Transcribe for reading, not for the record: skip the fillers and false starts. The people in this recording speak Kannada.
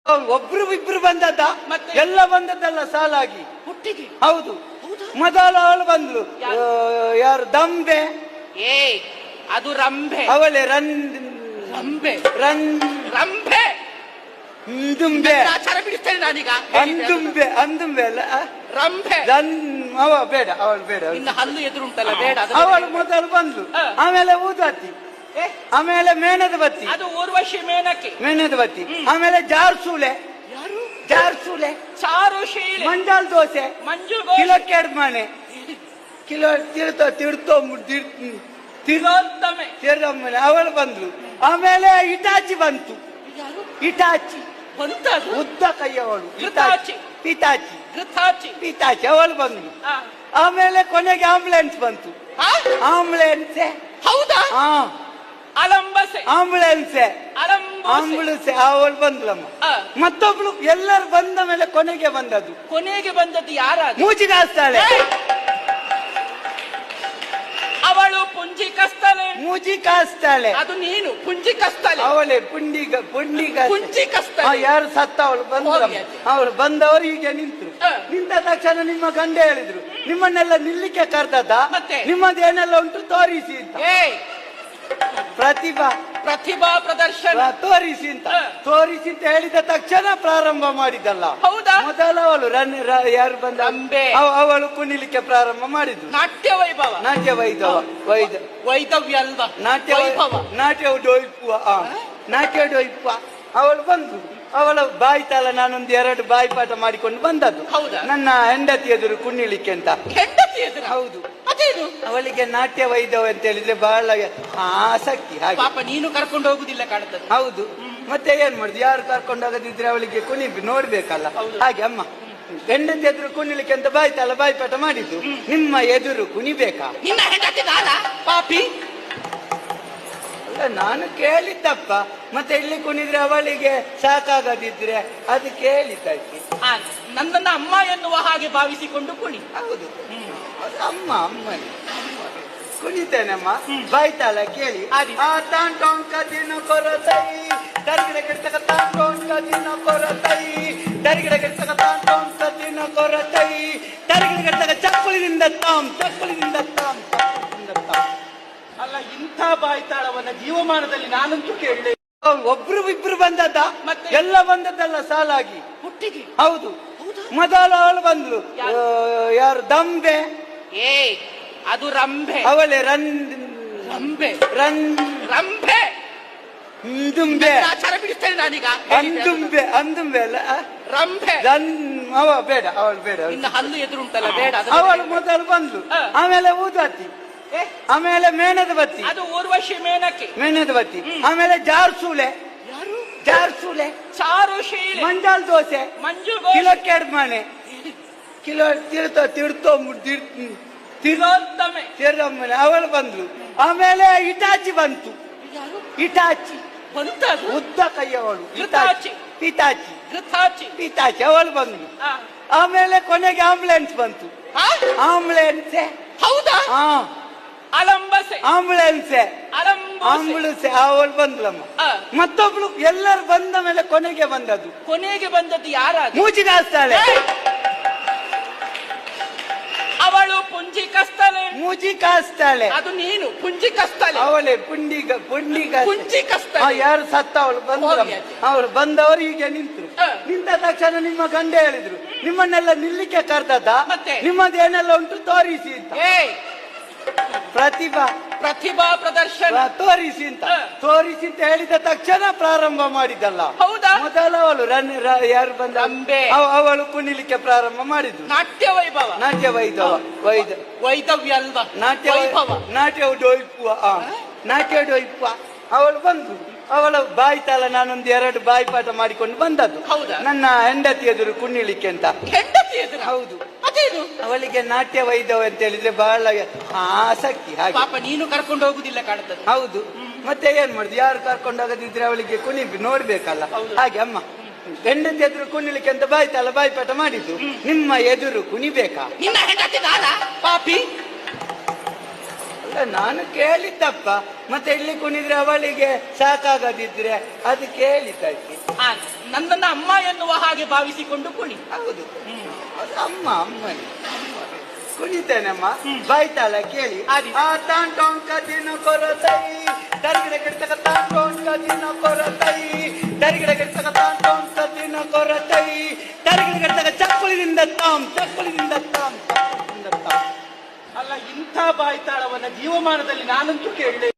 ಒಬ್ರು ಇಬ್ರು ಬಂದದ್ದ ಮತ್ತೆ? ಎಲ್ಲ ಬಂದದ್ದಲ್ಲ ಸಾಲಾಗಿ ಹುಟ್ಟಿಗೆ. ಹೌದು. ಹೌದಾ? ಮೊದಲು ಅವಳು ಬಂದ್ಲು. ಯಾರು ದಂಬೆ? ಏ ಅದು ರಂಭೆ. ಅವಳೆ ರಂಭೆ ರಂಬೆ ದುಂಬೆ ಆಚಾರ ಬಿಡಿಸ್ತೇನೆ ನಾನೀಗ. ಅಂದುಂಬೆ ಅಲ್ಲ ರಂಭೆ. ಅವ ಬೇಡ, ಅವಳು ಬೇಡ. ಇನ್ನು ಹಲ್ಲು ಎದುರುಂಟಲ್ಲ ಬೇಡ. ಅವಳು ಮೊದಲು ಬಂದ್ಲು, ಆಮೇಲೆ ಊದಾತಿ, ಆಮೇಲೆ ಮೇಣದ ಬತ್ತಿ, ಅದು ಊರ್ವಶಿ ಮೇನಕ್ಕೆ. ಮೇಣದ ಬತ್ತಿ, ಆಮೇಲೆ ಜಾರ್ಸೂಲೆ. ಜಾರ್ಸೂಲೆ, ಚಾರುಶೀಲೆ, ಮಂಜಾಲ್ ದೋಸೆ, ಮಂಜು ಕಿಲೋ ಕೆಡ್ಮನೆ, ಕಿಲೋ ತಿರುತ್ತಮ್ಮನೆ ಅವಳು ಬಂದ್ಲು. ಆಮೇಲೆ ಇಟಾಚಿ ಬಂತು. ಇಟಾಚಿ ಬಂತ ಉದ್ದ ಕೈಯವಳು. ಪಿತಾಚಿ ಪಿತಾಚಿ ಅವಳು ಬಂದ್ಲು. ಆಮೇಲೆ ಕೊನೆಗೆ ಆಂಬುಲೆನ್ಸ್ ಬಂತು. ಆಂಬುಲೆನ್ಸ್. ಹೌದಾ? ಅಲಂಬಸೆ. ಆಂಬುಲೆನ್ಸ್ ಅವಳು ಬಂದ್ಲಮ್ಮ. ಮತ್ತೊಬ್ಳು ಎಲ್ಲರೂ ಬಂದ ಮೇಲೆ ಕೊನೆಗೆ ಬಂದದ್ದು ಯಾರ? ಮೂಜಿಗೆ ಹಾಸ್ತಾಳೆ. ಅವಳು ಪುಂಜಿ ಕಸ್ತಲೆ. ಮೂಜಿ ಕಾಸ್ತಾಳೆ. ಅದು ನೀನು ಪುಂಜಿ ಕಸ್ತಲೆ. ಅವಳೆ ಪುಂಜಿ ಕಸ್ತಲೆ. ಯಾರು ಸತ್ತ ಅವಳು ಅವಳು ಬಂದವರು ಈಗ ನಿಂತರು. ನಿಂತ ತಕ್ಷಣ ನಿಮ್ಮ ಗಂಡ ಹೇಳಿದ್ರು, ನಿಮ್ಮನ್ನೆಲ್ಲ ನಿಲ್ಲಿಕ್ಕೆ ಕರ್ದದ, ನಿಮ್ಮದೇನೆಲ್ಲ ಉಂಟು ತೋರಿಸಿ ಅಂತ. ಪ್ರತಿಭಾ ಪ್ರದರ್ಶನ ತೋರಿಸಿ ಅಂತ ಹೇಳಿದ ತಕ್ಷಣ ಪ್ರಾರಂಭ ಮಾಡಿದಲ್ಲ. ಹೌದಾ? ಮೊದಲು ಅವಳು ಯಾರು ಬಂದ ಅವಳು ಕುಣಿಲಿಕ್ಕೆ ಪ್ರಾರಂಭ ಮಾಡಿದ್ರು. ನಾಟ್ಯ ವೈದವ್ಯ ಅಲ್ವಾ? ನಾಟ್ಯ ಡೊಯ್ಪುವ ಅವಳು ಬಂದು ಅವಳ ಬಾಯ್ತಾಳ ನಾನೊಂದು 2 ಬಾಯಿಪಾಠ ಮಾಡಿಕೊಂಡು ಬಂದದ್ದು. ನನ್ನ ಹೆಂಡತಿ ಎದುರು ಕುಣಿಲಿಕ್ಕೆ ಅಂತ. ಹೆಂಡತಿ ಎದುರು? ಹೌದು. ಅವಳಿಗೆ ನಾಟ್ಯ ವೈದ್ಯವ ಅಂತ ಹೇಳಿದ್ರೆ ಬಹಳ ಆಸಕ್ತಿ. ಹಾಗೆ ಪಾಪ ನೀನು ಕರ್ಕೊಂಡು ಹೋಗುದಿಲ್ಲ ಕಾಣ್ತದೆ. ಹೌದು, ಮತ್ತೆ ಏನ್ ಮಾಡುದು, ಯಾರು ಕರ್ಕೊಂಡು ಹೋಗದಿದ್ರೆ ಅವಳಿಗೆ ನೋಡ್ಬೇಕಲ್ಲ. ಹಾಗೆ ಅಮ್ಮ ಹೆಂಡತಿ ಎದುರು ಕುಣಿಲಿಕ್ಕೆ ಅಂತ ಬಾಯ್ತಾಳ ಬಾಯಿಪಾಠ ಮಾಡಿದ್ದು. ನಿಮ್ಮ ಎದುರು ಕುಣಿಬೇಕಾ? ನಿನ್ನ ಹೆಂಡತಿ ಪಾಪಿ. ನಾನು ಕೇಳಿದ್ದಪ್ಪ, ಮತ್ತೆ ಇಲ್ಲಿ ಕುಣಿದ್ರೆ ಅವಳಿಗೆ ಸಾಕಾಗದಿದ್ರೆ ಅದು ಕೇಳಿದ್ದಕ್ಕೆ. ನನ್ನನ್ನ ಅಮ್ಮ ಎನ್ನುವ ಹಾಗೆ ಭಾವಿಸಿಕೊಂಡು ಕುಣಿ. ಹೌದು, ಅಮ್ಮ ಕುಣಿತೇನಮ್ಮ. ಬಾಯ್ತಾಳ ಕೇಳಿ. ದಿನ ಕೊರತೈ ದರಿಗಿಡಗಿಡ್ತಕ ದಿನ ಕೊರತೈ ದರಿಗಿಡಗಿಡ್ತಕ ದಿನ ಕೊರತೈ ದರಿಗಿಡಗಿಡ್ತಕ ಚಪ್ಪಲಿನಿಂದ ತಾಮ್. ಅಲ್ಲ, ಇಂಥ ಬಾಯ್ತಾಳವನ್ನ ಜೀವಮಾನದಲ್ಲಿ ನಾನಂತೂ ಕೇಳಲೇ. ಒಬ್ರು ಇಬ್ರು ಬಂದದ್ದ ಮತ್ತೆ? ಎಲ್ಲ ಬಂದದ್ದಲ್ಲ ಸಾಲಾಗಿ ಹುಟ್ಟಿಗೆ. ಹೌದು. ಮೊದಲು ಅವಳು ಬಂದ್ಲು. ಯಾರು ದಂಬೆ? ಏ ಅದು ರಂಭೆ. ಅವಳೆ ರಂಭೆ ದುಂಬೆ ಆಚಾರ ಬಿಡಿಸ್ತೇನೆ ನಾನೀಗ. ಅಂದುಂಬೆ ಅಲ್ಲ ರಂಭೆ. ಅವ ಬೇಡ, ಅವಳು ಬೇಡ. ಇನ್ನು ಹಲ್ಲು ಎದುರುಂಟಲ್ಲ ಬೇಡ. ಅವಳು ಮೊದಲು ಬಂದ್ಲು, ಆಮೇಲೆ ಊದಾತಿ, ಆಮೇಲೆ ಮೇಣದ ಬತ್ತಿ, ಅದು ಊರ್ವಶಿ ಮೇನಕ್ಕೆ. ಮೇಣದ ಬತ್ತಿ, ಆಮೇಲೆ ಜಾರ್ಸೂಲೆ, ಚಾರುಶೀಲೆ, ಮಂಜಾಲ್ ದೋಸೆ, ಮಂಜು ಕಿಲೋ ಕೆಡ್ಮನೆ, ಕಿಲೋ ತಿರುತ್ತಮ್ಮನೆ ಅವಳು ಬಂದ್ಲು. ಆಮೇಲೆ ಇಟಾಚಿ ಬಂತು. ಇಟಾಚಿ ಬಂತ ಉದ್ದ ಕೈಯವಳು. ಪಿತಾಚಿ ಅವಳು ಬಂದ್ಲು. ಆಮೇಲೆ ಕೊನೆಗೆ ಆಂಬುಲೆನ್ಸ್ ಬಂತು. ಆಂಬುಲೆನ್ಸ್. ಹೌದಾ? ಅಲಂಬಸೆ. ಆಂಬುಲೆನ್ಸ್ ಅವಳು ಬಂದ್ಲಮ್ಮ. ಮತ್ತೊಬ್ಳು ಎಲ್ಲರೂ ಬಂದ ಮೇಲೆ ಕೊನೆಗೆ ಬಂದದ್ದು ಯಾರ? ಮೂಜಿಗೆ ಹಾಸ್ತಾಳೆ. ಅವಳು ಪುಂಜಿ ಕಸ್ತಲೆ. ಅದು ನೀನು ಪುಂಜಿ ಕಸ್ತಲೆ. ಅವಳೆ ಪುಂಜಿ ಕಸ್ತಲೆ. ಯಾರು ಸತ್ತ ಅವಳು ಅವಳು ಬಂದವರು ಈಗ ನಿಂತರು. ನಿಂತ ತಕ್ಷಣ ನಿಮ್ಮ ಗಂಡ ಹೇಳಿದ್ರು, ನಿಮ್ಮನ್ನೆಲ್ಲ ನಿಲ್ಲಿಕ್ಕೆ ಕರ್ದದ, ನಿಮ್ಮದೇನೆಲ್ಲ ಉಂಟು ತೋರಿಸಿ ಅಂತ. ಪ್ರತಿಭಾ ಪ್ರದರ್ಶನ ತೋರಿಸಿ ಅಂತ ಹೇಳಿದ ತಕ್ಷಣ ಪ್ರಾರಂಭ ಮಾಡಿದಲ್ಲ. ಹೌದಾ? ಮೊದಲು ಅವಳು ಯಾರು ಬಂದ ಅವಳು ಕುಣಿಲಿಕ್ಕೆ ಪ್ರಾರಂಭ ಮಾಡಿದ್ದು. ನಾಟ್ಯ ವೈದವ್ಯ ಅಲ್ವಾ? ನಾಟ್ಯ ಡೊಯ್ಪುವ ಅವಳು ಬಂದು ಅವಳ ಬಾಯ್ತಾಳ ನಾನೊಂದು 2 ಬಾಯಿಪಾಠ ಮಾಡಿಕೊಂಡು ಬಂದದ್ದು. ನನ್ನ ಹೆಂಡತಿ ಎದುರು ಕುಣಿಲಿಕ್ಕೆ ಅಂತ. ಹೆಂಡತಿ ಎದುರು? ಹೌದು. ಅವಳಿಗೆ ನಾಟ್ಯ ವೈದ್ಯವ ಅಂತ ಹೇಳಿದ್ರೆ ಬಹಳ ಆಸಕ್ತಿ. ಹಾಗೆ ಪಾಪ ನೀನು ಕರ್ಕೊಂಡು ಹೋಗುದಿಲ್ಲ ಕಾಣ್ತದೆ. ಹೌದು, ಮತ್ತೆ ಏನ್ ಮಾಡುದು, ಯಾರು ಕರ್ಕೊಂಡು ಹೋಗದಿದ್ರೆ ಅವಳಿಗೆ ನೋಡ್ಬೇಕಲ್ಲ. ಹಾಗೆ ಅಮ್ಮ ಹೆಂಡತಿ ಎದುರು ಕುಣಿಲಿಕ್ಕೆ ಅಂತ ಬಾಯ್ತಾಳ ಬಾಯಿಪಾಠ ಮಾಡಿದ್ದು. ನಿಮ್ಮ ಎದುರು ಕುಣಿಬೇಕಾ? ನಿನ್ನ ಹೆಂಡತಿ ಪಾಪಿ. ನಾನು ಕೇಳಿದ್ದಪ್ಪ, ಮತ್ತೆ ಇಲ್ಲಿ ಕುಣಿದ್ರೆ ಅವಳಿಗೆ ಸಾಕಾಗದಿದ್ರೆ ಅದು ಕೇಳಿದ್ದಕ್ಕೆ. ಆ, ನನ್ನನ್ನ ಅಮ್ಮ ಎನ್ನುವ ಹಾಗೆ ಭಾವಿಸಿಕೊಂಡು ಕುಣಿ. ಹೌದು ಅದು ಅಮ್ಮ ಅಮ್ಮನೇ ಕುಣಿತೇನಮ್ಮ ಬಾಯ್ತಾಳ ಕೇಳಿ ಆದಿ. ಆ ತಾಂಟೋಂಕ ದಿನ ಕೊರತೈ ದರ್ಗಿಡ ಕೆಡ್ತಕ ತಾಂಟೋಂಕ ದಿನ ಕೊರತೈ ದರ್ಗಿಡ ಕೆಡ್ತಕ ತಾಂಟೋಂಕ ದಿನ ಕೊರತೈ ದರ್ಗಿಡ ಕೆಡ್ತಕ ಚಪ್ಪಲಿನಿಂದ ತಾಂ ಚಪ್ಪಲಿನಿಂದ ತಾಂ ಚಪ್ಪಲಿನಿಂದ ತಾಂ. ಅಲ್ಲ, ಇಂಥ ಬಾಯ್ತಾಳವನ್ನ ಜೀವಮಾನದಲ್ಲಿ ನಾನಂತೂ ಕೇಳಲೇ